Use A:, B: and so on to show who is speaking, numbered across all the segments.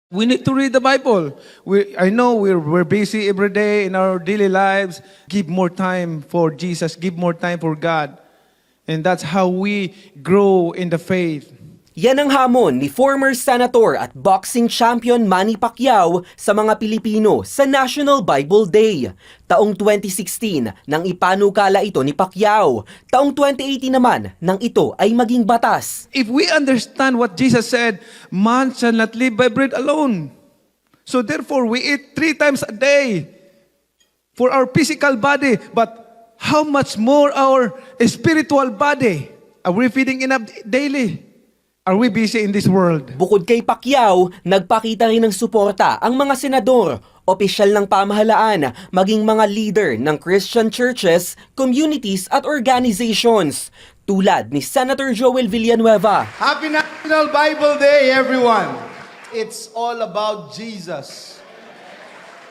A: We need to read the Bible. I know we're busy every day in our daily lives. Give more time for Jesus. Give more time for God. And that's how we grow in the faith.
B: Yan ang hamon ni former senator at boxing champion Manny Pacquiao sa mga Pilipino sa National Bible Day. Taong 2016 nang ipanukala ito ni Pacquiao. Taong 2018 naman nang ito ay maging batas.
A: If we understand what Jesus said, man shall not live by bread alone. So therefore, we eat 3 times a day for our physical body. But how much more our spiritual body? Are we feeding enough daily? Are we busy in this world?
B: Bukod kay Pacquiao, nagpakita rin ng suporta ang mga senador, opisyal ng pamahalaan, maging mga leader ng Christian churches, communities at organizations, tulad ni Senator Joel Villanueva.
C: Happy National Bible Day, everyone! It's all about Jesus.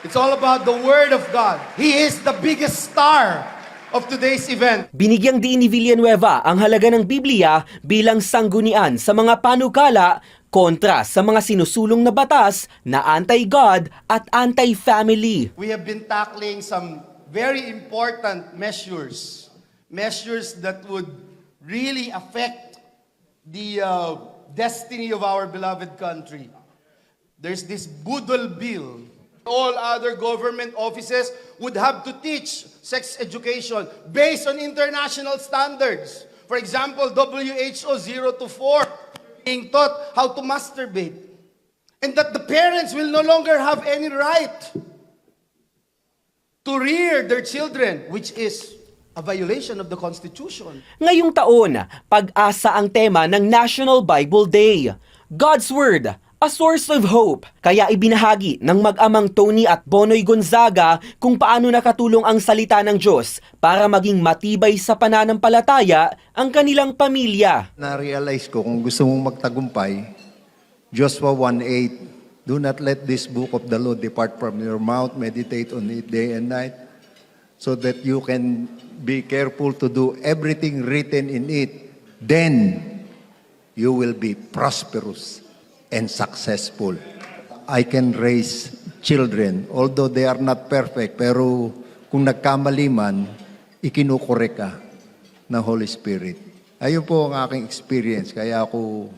C: It's all about the Word of God. He is the biggest star of today's event.
B: Binigyang diin ni Villanueva ang halaga ng Biblia bilang sanggunian sa mga panukala kontra sa mga sinusulong na batas na anti-God at anti-family.
C: We have been tackling some very important measures. Measures that would really affect the destiny of our beloved country. There's this Budol Bill. All other government offices would have to teach sex education based on international standards. For example, WHO 0 to 4 being taught how to masturbate. And that the parents will no longer have any right to rear their children, which is a violation of the Constitution.
B: Ngayong taon, pag-asa ang tema ng National Bible Day. God's Word, a source of hope. Kaya ibinahagi ng mag-amang Tony at Bonoy Gonzaga kung paano nakatulong ang salita ng Diyos para maging matibay sa pananampalataya ang kanilang pamilya.
D: Na-realize ko kung gusto mong magtagumpay, Joshua 1:8, do not let this book of the law depart from your mouth, meditate on it day and night, so that you can be careful to do everything written in it. Then you will be prosperous and successful. I can raise children, although they are not perfect, pero kung nagkamali man, ikinukorek ka ng Holy Spirit. Ayun po ang aking experience, kaya ako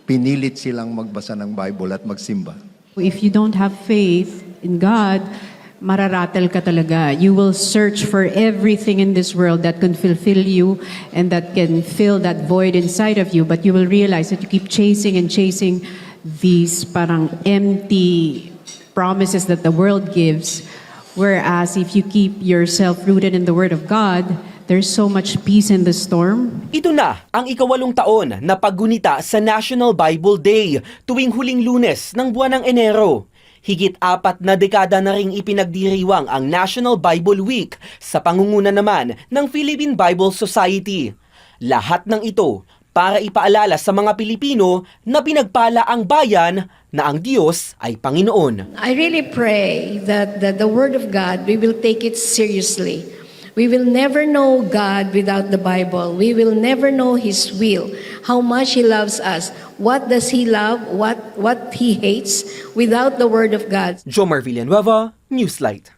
D: pinilit silang magbasa ng Bible at magsimba.
E: If you don't have faith in God, mararatel ka talaga. You will search for everything in this world that can fulfill you and that can fill that void inside of you, but you will realize that you keep chasing and chasing these parang empty promises that the world gives. Whereas if you keep yourself rooted in the Word of God, there's so much peace in the storm.
B: Ito na ang ika-8 taon na paggunita sa National Bible Day tuwing huling Lunes ng buwan ng Enero. Higit 4 na dekada na ring ipinagdiriwang ang National Bible Week sa pangunguna naman ng Philippine Bible Society. Lahat ng ito para ipaalala sa mga Pilipino na pinagpala ang bayan na ang Diyos ay Panginoon.
F: I really pray that the Word of God, we will take it seriously. We will never know God without the Bible. We will never know His will, how much He loves us. What does He love? What He hates without the Word of God?
B: Jomar Villanueva, Newslight.